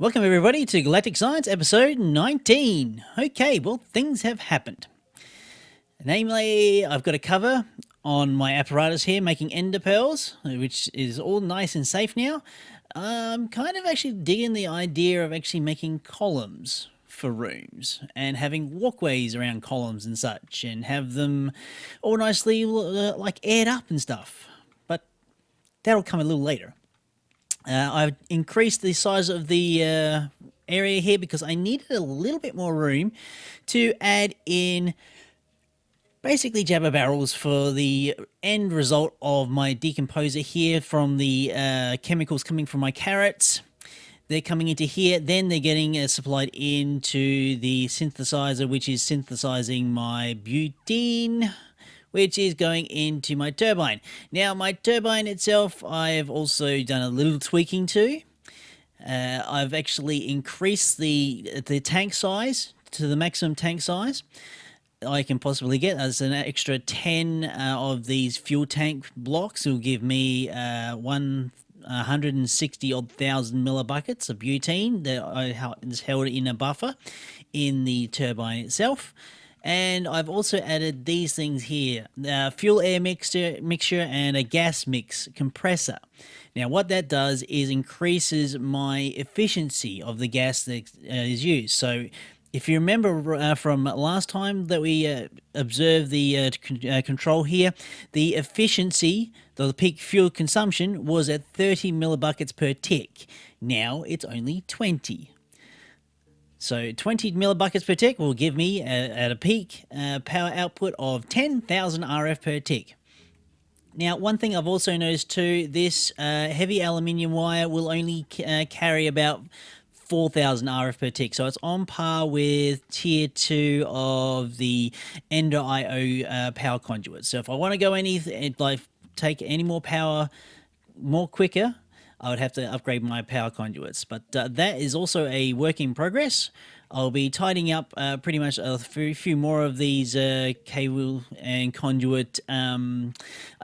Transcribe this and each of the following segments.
Welcome everybody to Galactic Science episode 19. Okay, well things have happened. Namely, I've got a cover on my apparatus here making ender pearls, which is all nice and safe now. I'm kind of actually digging the idea of actually making columns for rooms and having walkways around columns and such and have them all nicely like aired up and stuff. But that'll come a little later. I've increased the size of the area here because I needed a little bit more room to add in basically jabber barrels for the end result of my decomposer here from the chemicals coming from my carrots. They're coming into here, then they're getting supplied into the synthesizer, which is synthesizing my butene, which is going into my turbine. Now, my turbine itself, I've also done a little tweaking to. I've actually increased the tank size to the maximum tank size I can possibly get. As an extra 10 of these fuel tank blocks will give me 160 odd thousand millibuckets of butene that is held in a buffer in the turbine itself. And I've also added these things here, fuel air mixture and a gas mix compressor. Now what that does is increases my efficiency of the gas that is used. So if you remember from last time that we observed the control here, the efficiency, the peak fuel consumption was at 30 millibuckets per tick. Now it's only 20. So 20 millibuckets per tick will give me, at a peak, power output of 10,000 RF per tick. Now, one thing I've also noticed too, this heavy aluminium wire will only carry about 4,000 RF per tick. So it's on par with tier 2 of the Ender IO power conduits. So if I want to go take any more power more quicker, I would have to upgrade my power conduits, but that is also a work in progress. I'll be tidying up pretty much a few more of these cable and conduit. I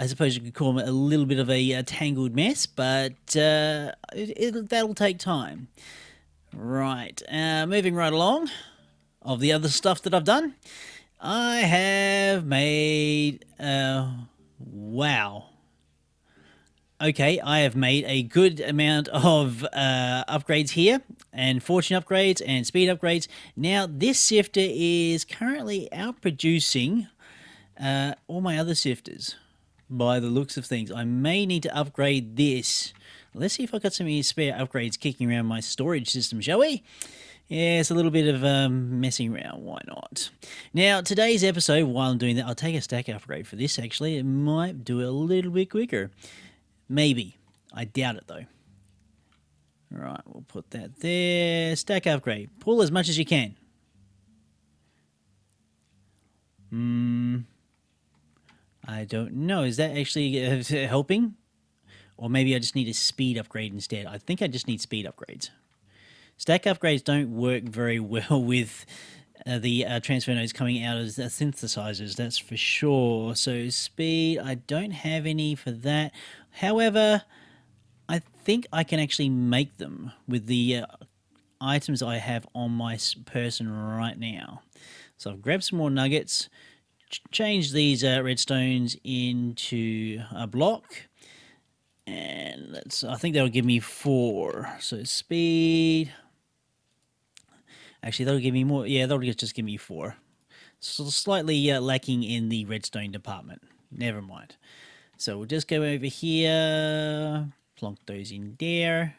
suppose you could call them a little bit of a tangled mess, but that'll take time. Right, moving right along. Of the other stuff that I've done, I have made wow. Okay, I have made a good amount of upgrades here, and fortune upgrades and speed upgrades. Now, this sifter is currently outproducing all my other sifters by the looks of things. I may need to upgrade this. Let's see if I've got some spare upgrades kicking around my storage system, shall we? Yeah, it's a little bit of messing around. Why not? Now, today's episode, while I'm doing that, I'll take a stack upgrade for this, actually. It might do it a little bit quicker. Maybe. I doubt it, though. All right, we'll put that there. Stack upgrade. Pull as much as you can. I don't know. Is that actually helping? Or maybe I just need a speed upgrade instead. I think I just need speed upgrades. Stack upgrades don't work very well with the transfer nodes coming out as synthesizers, that's for sure. So speed, I don't have any for that. However, I think I can actually make them with the items I have on my person right now. So I've grabbed some more nuggets, changed these redstones into a block, and I think that'll give me 4. So speed. Actually, that'll give me more. Yeah, that'll just give me 4. So slightly lacking in the redstone department. Never mind. So we'll just go over here, plonk those in there.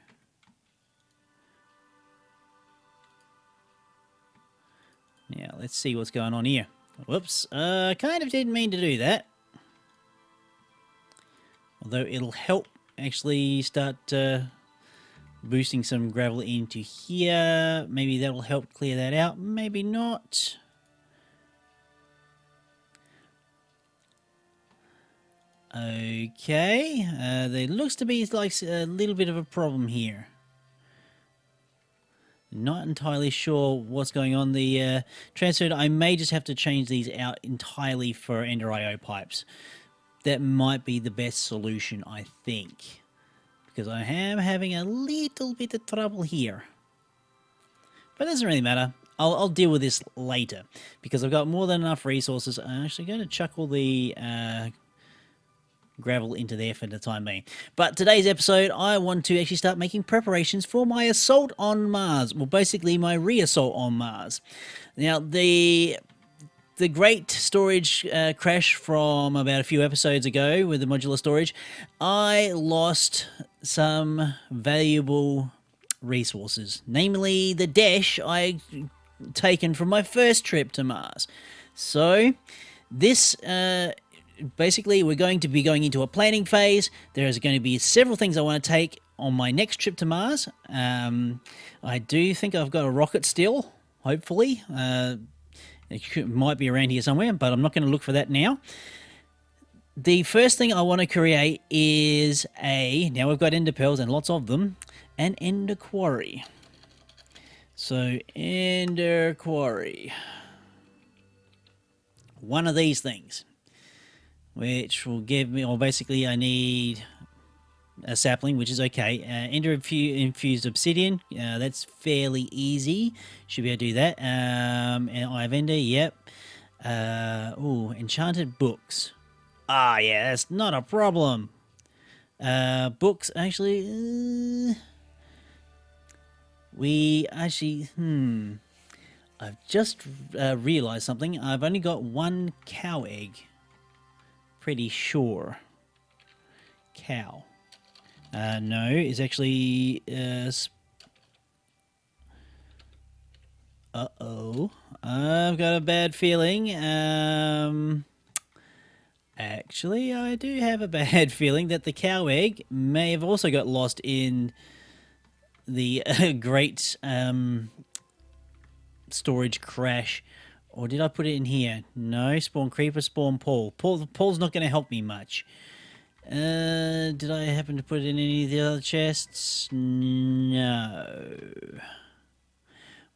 Now, let's see what's going on here. Whoops, kind of didn't mean to do that. Although it'll help actually start boosting some gravel into here. Maybe that'll help clear that out. Maybe not. Okay, there looks to be like a little bit of a problem here. Not entirely sure what's going on. The transfer, I may just have to change these out entirely for Ender IO pipes. That might be the best solution, I think. Because I am having a little bit of trouble here. But it doesn't really matter. I'll deal with this later because I've got more than enough resources. I'm actually going to chuck all the gravel into there for the time being. But today's episode, I want to actually start making preparations for my assault on Mars. Well, basically my re-assault on Mars. Now, the great storage crash from about a few episodes ago with the modular storage, I lost some valuable resources, namely the desh I taken from my first trip to Mars. So this basically we're going to be going into a planning phase. There's going to be several things I want to take on my next trip to Mars. I do think I've got a rocket still, hopefully. It might be around here somewhere, but I'm not going to look for that now. The first thing I want to create is now we've got ender pearls and lots of them, an ender quarry. So, ender quarry. One of these things, which will give me, well, basically I need a sapling, which is okay. Ender infused obsidian, that's fairly easy. Should be able to do that. And I have ender, yep. Enchanted books. Ah, yeah, that's not a problem. Books, actually, I've just realized something. I've only got one cow egg. Pretty sure. Cow. No, it's actually... uh-oh. I've got a bad feeling. Actually, I do have a bad feeling that the cow egg may have also got lost in the great storage crash. Or did I put it in here? No, spawn creeper, spawn Paul. Paul's not going to help me much. Did I happen to put it in any of the other chests? No.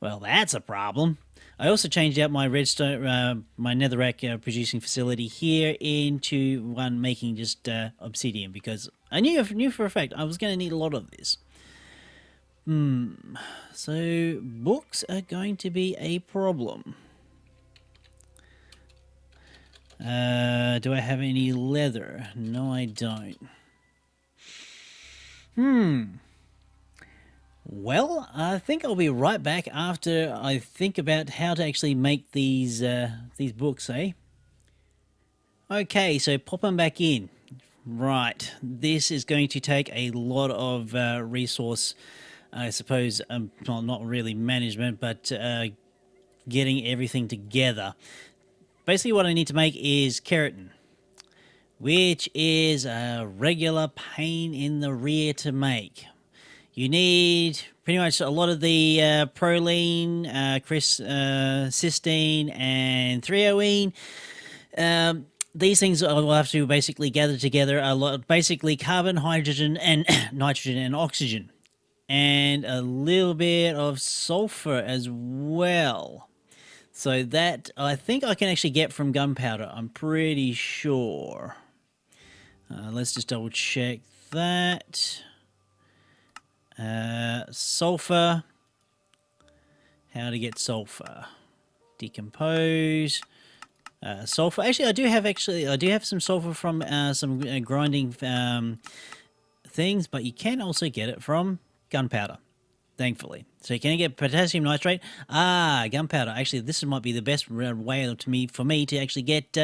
Well, that's a problem. I also changed out my redstone, my netherrack producing facility here into one making just obsidian because I knew for a fact I was going to need a lot of this. So books are going to be a problem. Do I have any leather? No, I don't. Well, I think I'll be right back after I think about how to actually make these books, eh? Okay, so pop them back in. Right, this is going to take a lot of resource, I suppose, well, not really management, but getting everything together. Basically what I need to make is keratin, which is a regular pain in the rear to make. You need pretty much a lot of the proline, cysteine, and threonine. These things I will have to basically gather together a lot, basically carbon, hydrogen, and nitrogen and oxygen, and a little bit of sulfur as well. So that I think I can actually get from gunpowder. I'm pretty sure. Let's just double check that. Sulfur. How to get sulfur? Decompose. Sulfur. Actually, I do have some sulfur from some grinding things, but you can also get it from gunpowder. Thankfully. So you can get potassium nitrate. Gunpowder. Actually, this might be the best way for me to actually get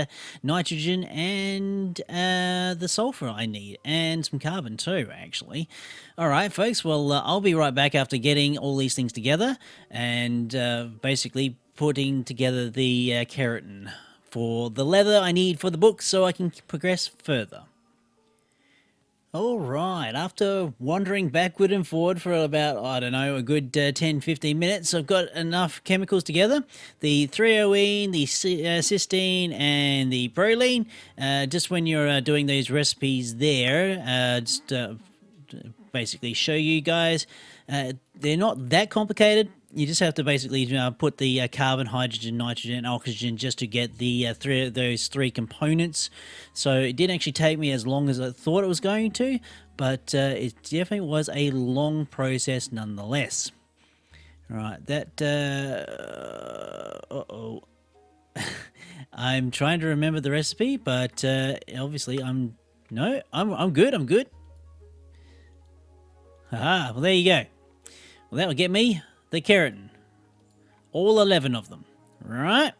nitrogen and the sulfur I need. And some carbon too, actually. All right, folks. Well, I'll be right back after getting all these things together and basically putting together the keratin for the leather I need for the book so I can progress further. All right, after wandering backward and forward for about, I don't know, a good 10-15 minutes, I've got enough chemicals together. The threonine, the cysteine, and the proline. Just when you're doing those recipes there, just basically show you guys. They're not that complicated. You just have to basically put the carbon, hydrogen, nitrogen, and oxygen just to get the those three components. So it didn't actually take me as long as I thought it was going to, but it definitely was a long process nonetheless. Right, that, uh-oh. I'm trying to remember the recipe, but obviously I'm good, I'm good. Haha, well there you go. Well that'll get me the keratin. All 11 of them. Right,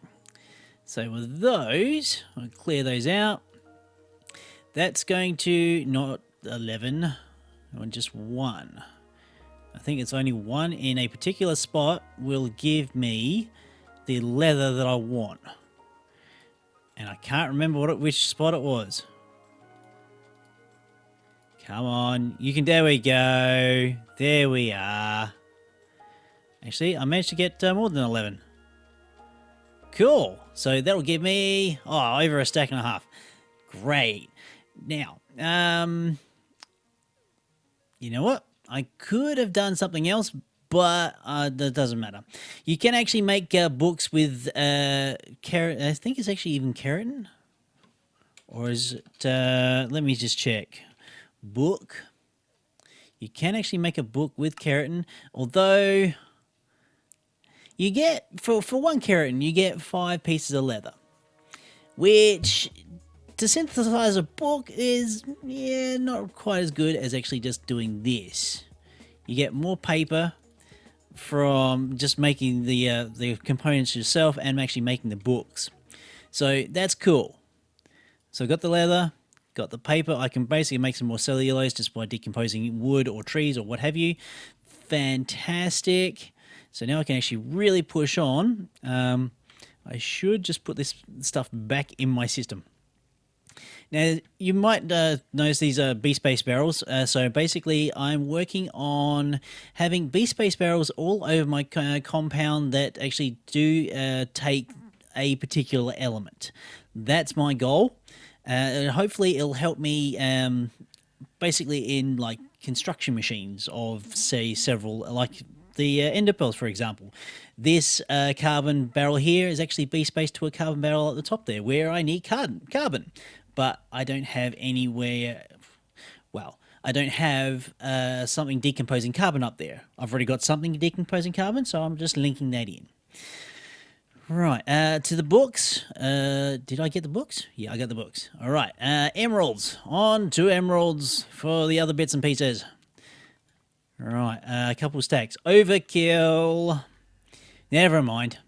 so with those, I'll clear those out. That's going to, not 11, or just one. I think it's only one in a particular spot will give me the leather that I want. And I can't remember which spot it was. Come on, you can, there we go. There we are. Actually, I managed to get more than 11. Cool. So that'll give me, over a stack and a half. Great. Now, you know what? I could have done something else, but that doesn't matter. You can actually make books with keratin. I think it's actually even keratin. Or is it, let me just check. Book. You can actually make a book with keratin, although you get, for one keratin, you get 5 pieces of leather, which to synthesize a book is, not quite as good as actually just doing this. You get more paper from just making the components yourself and actually making the books. So that's cool. So I got the leather, got the paper. I can basically make some more cellulose just by decomposing wood or trees or what have you. Fantastic. So now I can actually really push on. I should just put this stuff back in my system. Now, you might notice these are bee space barrels. So basically, I'm working on having bee space barrels all over my compound that actually do take a particular element. That's my goal. And hopefully, it'll help me basically in like construction machines of, say, several, like the ender pearls, for example. This carbon barrel here is actually bee-spaced to a carbon barrel at the top there, where I need carbon. But I don't have anywhere, well, I don't have something decomposing carbon up there. I've already got something decomposing carbon, so I'm just linking that in. Right, to the books. Did I get the books? Yeah, I got the books. All right, emeralds. On to emeralds for the other bits and pieces. All right, a couple of stacks. Overkill. Never mind.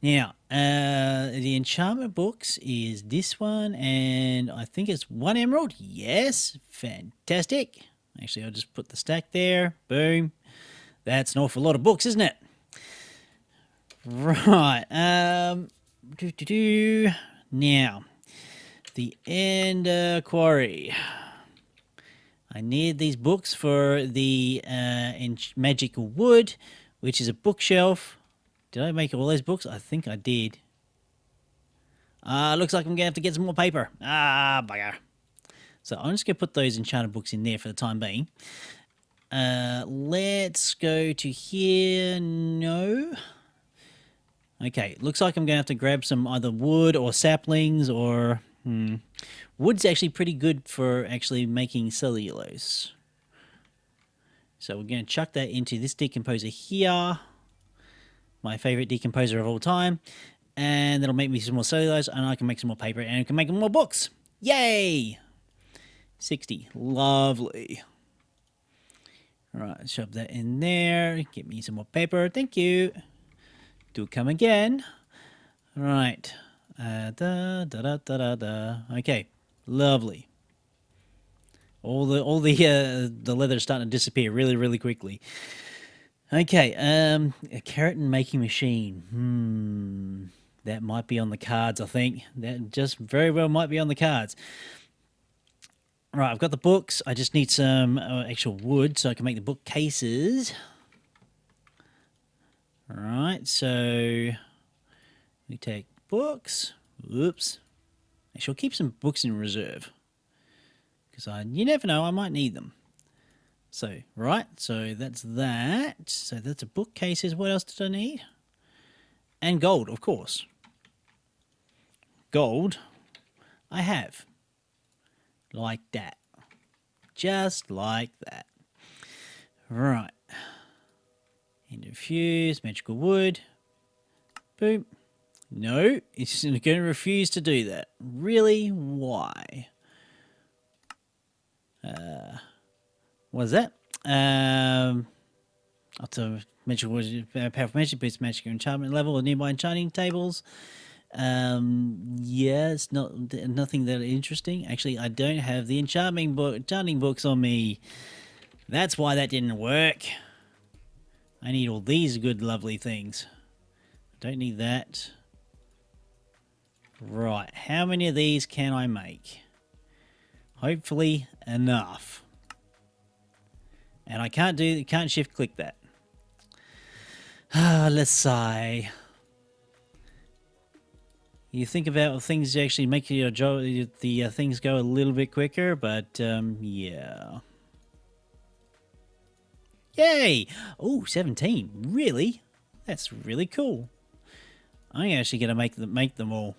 Now, the enchantment books is this one, and I think it's 1 emerald. Yes, fantastic. Actually, I'll just put the stack there. Boom. That's an awful lot of books, isn't it? Right. Now, the end quarry. I need these books for the magical wood, which is a bookshelf. Did I make all those books? I think I did. Looks like I'm going to have to get some more paper. Bugger. So I'm just going to put those enchanted books in there for the time being. Let's go to here. No. Okay, looks like I'm going to have to grab some either wood or saplings or... Wood's actually pretty good for actually making cellulose. So we're going to chuck that into this decomposer here. My favorite decomposer of all time. And that'll make me some more cellulose, and I can make some more paper, and I can make more books. Yay! 60. Lovely. All right, shove that in there. Get me some more paper. Thank you. Do come again. All right. Okay, lovely. All the leather is starting to disappear really quickly. Okay, a keratin making machine. That might be on the cards, I think. That just very well might be on the cards. Right, I've got the books. I just need some actual wood so I can make the bookcases. All right, so we take books. Oops. Actually, I'll keep some books in reserve because you never know, I might need them. So, right, so that's that. So that's a bookcases. What else did I need? And gold, of course. Gold, I have. Like that. Just like that. Right. Infuse, magical wood. Boom. No, it's going to refuse to do that. Really? Why? What is that? After magical wood, powerful magic boosts magic enchantment level of nearby enchanting tables. Yeah, it's nothing that interesting. Actually, I don't have the enchanting books on me. That's why that didn't work. I need all these good, lovely things. Don't need that. Right, how many of these can I make? Hopefully enough. And I can't shift click that. Let's say. You think about things to actually make your job, the things go a little bit quicker, but yeah. Yay! Oh, 17. Really? That's really cool. I'm actually going to make them all.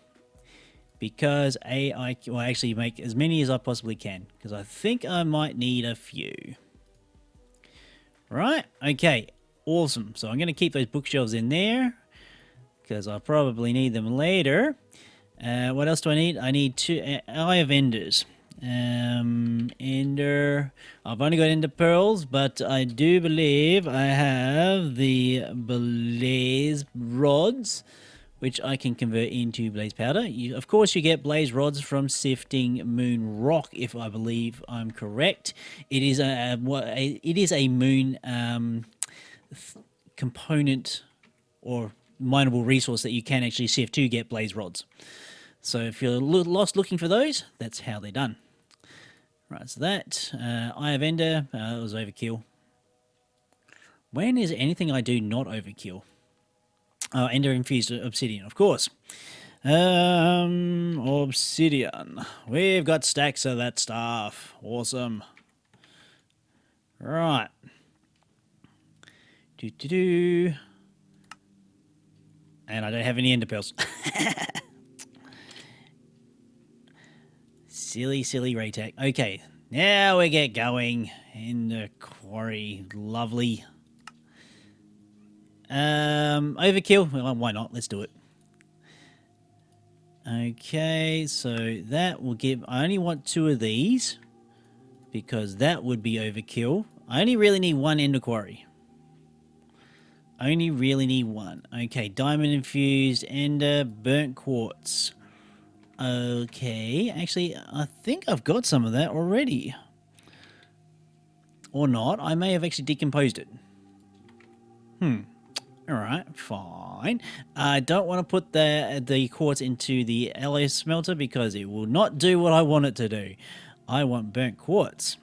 Because I will actually make as many as I possibly can. Because I think I might need a few. Right? Okay. Awesome. So I'm going to keep those bookshelves in there. Because I'll probably need them later. What else do I need? I need two Eye of Enders. Ender. I've only got Ender Pearls, but I do believe I have the Blaze Rods, which I can convert into Blaze Powder. Of course, you get Blaze Rods from sifting Moon Rock, if I believe I'm correct. It is a moon component or mineable resource that you can actually sift to get Blaze Rods. So if you're lost looking for those, that's how they're done. Right, so that, Eye of Ender, it was overkill. When is anything I do not overkill? Oh, Ender Infused Obsidian, of course. Obsidian. We've got stacks of that stuff. Awesome. Right. And I don't have any Ender Pearls. Silly Raetac. Okay, now we get going in the quarry. Lovely. Overkill. Well, why not? Let's do it. Okay, so that will give... I only want 2 of these because that would be overkill. I only really need 1 ender quarry. Only really need 1. Okay, diamond infused ender burnt quartz. Okay, actually, I think I've got some of that already. Or not. I may have actually decomposed it. Alright, fine. I don't want to put the quartz into the alloy smelter because it will not do what I want it to do. I want burnt quartz,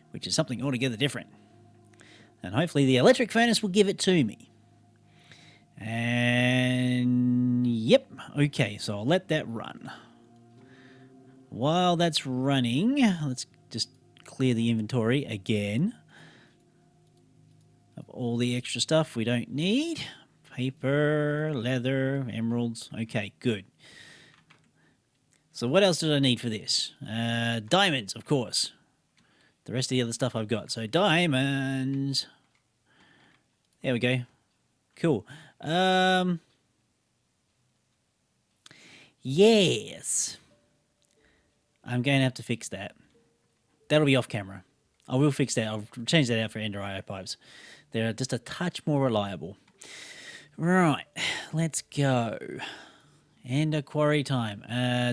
which is something altogether different. And hopefully the electric furnace will give it to me. And yep, okay, so I'll let that run. While that's running, let's just clear the inventory again of all the extra stuff we don't need. Paper, leather, emeralds. Okay, good. So what else did I need for this? Diamonds, of course. The rest of the other stuff I've got. So diamonds. There we go. Cool. Yes. I'm going to have to fix that. That'll be off camera. I will fix that. I'll change that out for Ender IO pipes. They're just a touch more reliable. Right, let's go. Ender quarry time.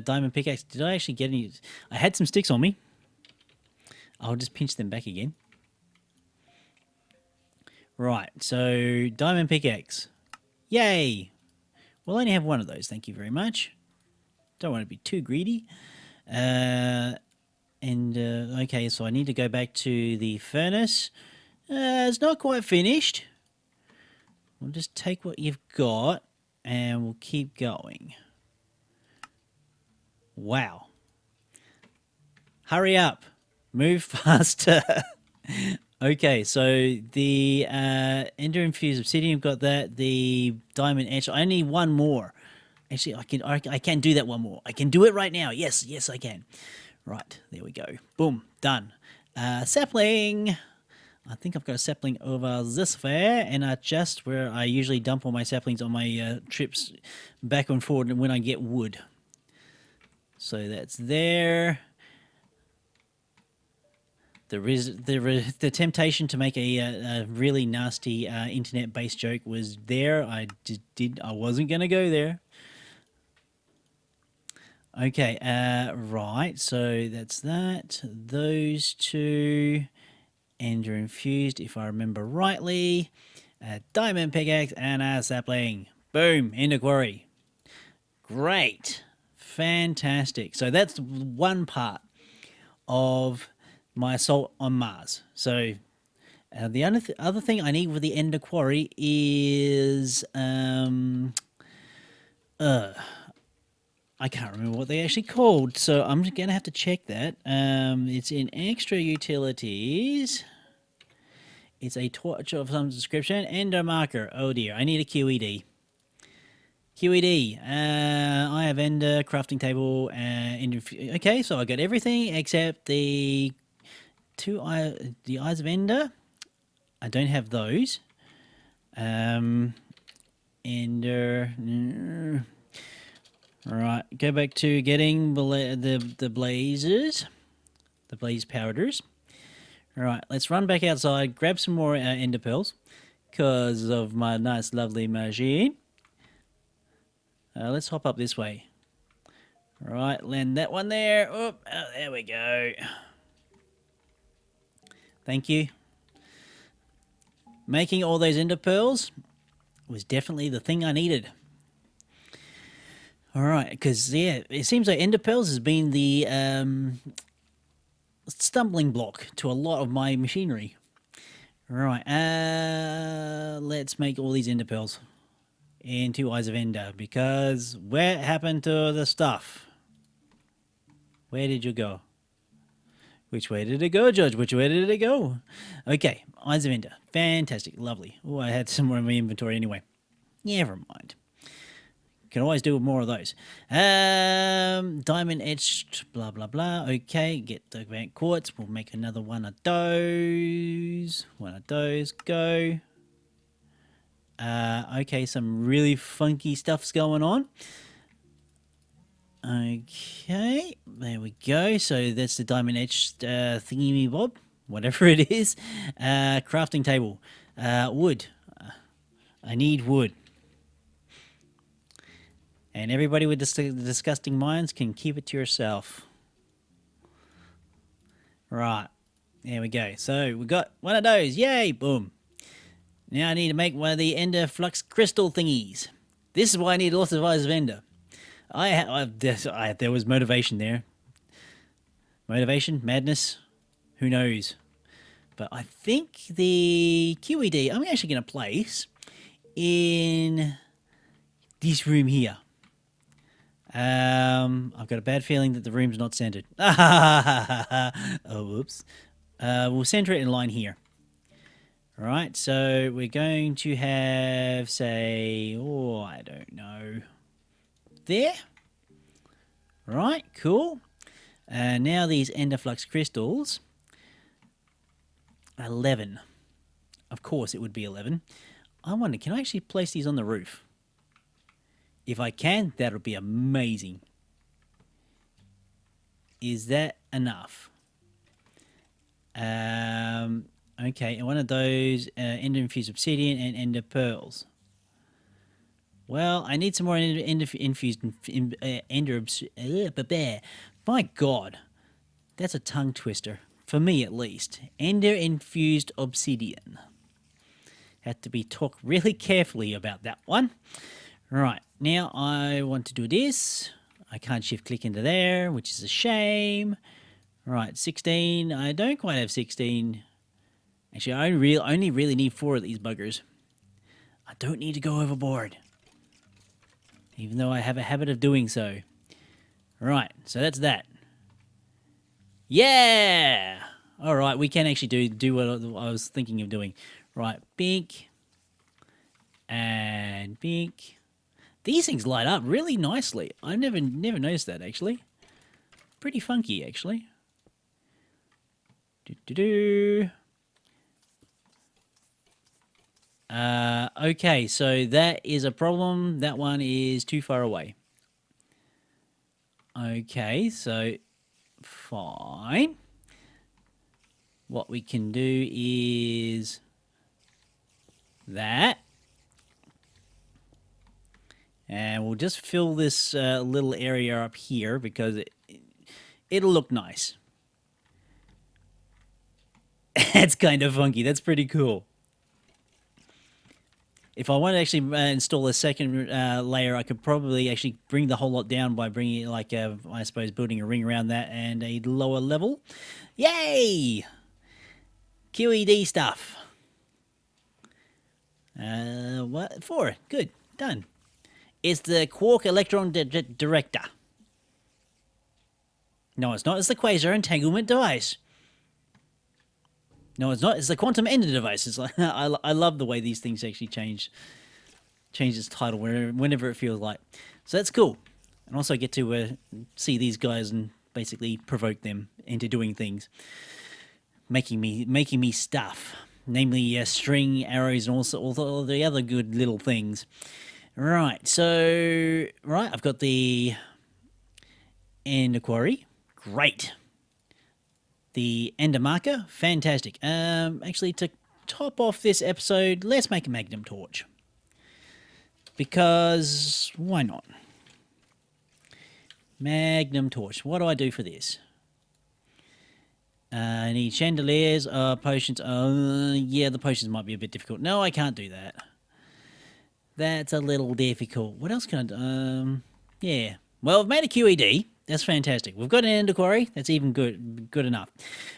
Diamond pickaxe. Did I actually get any? I had some sticks on me. I'll just pinch them back again. Right, so diamond pickaxe. Yay! Well, I only have 1 of those. Thank you very much. Don't want to be too greedy. Okay, so I need to go back to the furnace. It's not quite finished. We'll just take what you've got and we'll keep going. Wow. Hurry up. Move faster. Okay, so the Ender Infused Obsidian, you've got that. The Diamond Etch. I need 1 more. Actually, I can do that 1 more. I can do it right now. Yes, I can. Right, there we go. Boom, done. Sapling. I think I've got a sapling over this way, and just where I usually dump all my saplings on my trips back and forward when I get wood. So that's there. The temptation to make a really nasty internet-based joke was there. I wasn't going to go there. Okay, right, so that's that. Those two ender infused, if I remember rightly. A diamond pickaxe and a sapling. Boom, ender quarry. Great. Fantastic. So that's one part of my assault on Mars. So the other thing I need with the ender quarry is I can't remember what they actually called, so I'm going to have to check that. It's in extra utilities. It's a torch of some description. Ender marker. Oh dear, I need a QED. QED. I have ender, crafting table, ender. Okay, so I got everything except the the eyes of ender. I don't have those. Ender. Right, go back to getting the blazes, the blaze powders. All right, let's run back outside, grab some more ender pearls because of my nice, lovely machine. Let's hop up this way. All right, land that one there. Oh, there we go. Thank you. Making all those ender pearls was definitely the thing I needed. All right, because, yeah, it seems like ender pearls has been the stumbling block to a lot of my machinery. Right, let's make all these ender pearls into eyes of ender, because where happened to the stuff? Where did you go? Which way did it go, Judge? Which way did it go? Okay, eyes of ender. Fantastic, lovely. Oh, I had some more in my inventory anyway. Never mind. Can always do more of those. Diamond etched, blah, blah, blah. Okay, get the bank quartz. We'll make another one of those. One of those, go. Okay, some really funky stuff's going on. Okay, there we go. So that's the diamond etched thingy-me-bob, whatever it is. Crafting table. Wood. I need wood. And everybody with disgusting minds can keep it to yourself. Right. There we go. So we got one of those. Yay! Boom. Now I need to make one of the ender flux crystal thingies. This is why I need lots of eyes of ender. There was motivation there. Motivation? Madness? Who knows? But I think the QED I'm actually going to place in this room here. I've got a bad feeling that the room's not centered. Oh, whoops. We'll center it in line here. All right, so we're going to have, say, oh, I don't know, there. All right, cool. Now these ender flux crystals, 11. Of course it would be 11. I wonder, can I actually place these on the roof? If I can, that'll be amazing. Is that enough? Okay, and one of those ender infused obsidian and ender pearls. Well, I need some more ender infused my God, that's a tongue twister for me at least. Ender infused obsidian. Have to be talked really carefully about that one. Right, now I want to do this. I can't shift click into there, which is a shame. Right, 16. I don't quite have 16. Actually, I only really need 4 of these buggers. I don't need to go overboard, even though I have a habit of doing so. Right, so that's that. Yeah! All right, we can actually do what I was thinking of doing. Right, bink. And bink. These things light up really nicely. I never noticed that, actually. Pretty funky, actually. Do-do-do. Okay, so that is a problem. That one is too far away. Okay, so fine. What we can do is that. And we'll just fill this little area up here because it'll look nice. That's kind of funky. That's pretty cool. If I want to actually install a second layer, I could probably actually bring the whole lot down by bringing, like, I suppose, building a ring around that and a lower level. Yay! QED stuff. What for? Good. Done. It's the quark electron director. No, it's not. It's the quasar entanglement device. No, it's not. It's the quantum ender device. It's like I love the way these things actually change its title whenever it feels like. So that's cool. And also get to see these guys and basically provoke them into doing things, making me stuff, namely string, arrows, and also all the other good little things. Right. So I've got the ender quarry. Great. The ender marker, fantastic. Actually, to top off this episode, let's make a magnum torch. Because why not? Magnum torch. What do I do for this? I need chandeliers, potions. Yeah, the potions might be a bit difficult. No, I can't do that. That's a little difficult. What else can I do? Yeah. Well, I've made a QED. That's fantastic. We've got an ender quarry. That's even good enough.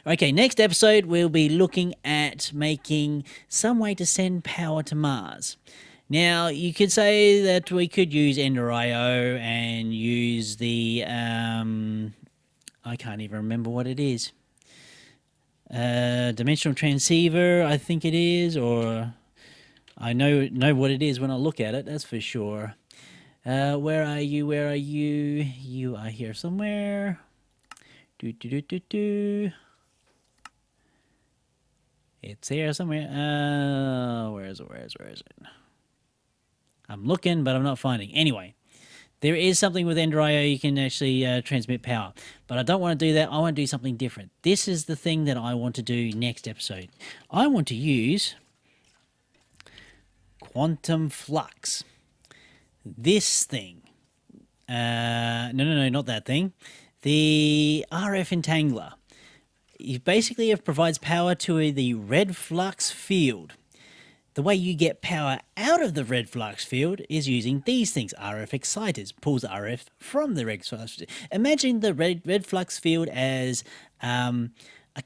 Okay, next episode we'll be looking at making some way to send power to Mars. Now, you could say that we could use Ender IO and use the I can't even remember what it is. Dimensional transceiver, I think it is, or I know what it is when I look at it. That's for sure. Where are you? Where are you? You are here somewhere. It's here somewhere. Where is it? I'm looking, but I'm not finding. Anyway, there is something with Ender IO you can actually transmit power. But I don't want to do that. I want to do something different. This is the thing that I want to do next episode. I want to use quantum flux. This thing. No, not that thing. The RF entangler. It basically provides power to the red flux field. The way you get power out of the red flux field is using these things. RF exciters pulls RF from the red flux field. Imagine the red flux field as a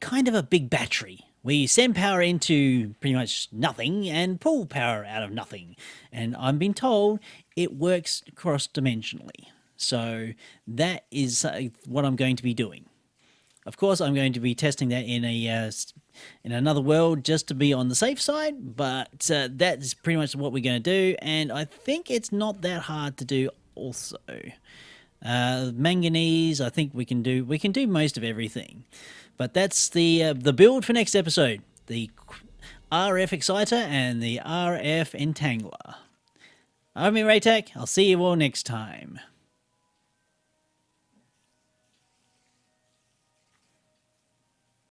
kind of a big battery where you send power into pretty much nothing and pull power out of nothing. And I've been told it works cross-dimensionally. So that is what I'm going to be doing. Of course, I'm going to be testing that in another world just to be on the safe side, but that is pretty much what we're going to do, and I think it's not that hard to do also. Manganese, I think we can do most of everything. But that's the build for next episode. The RF exciter and the RF entangler. I'm Raetac. I'll see you all next time.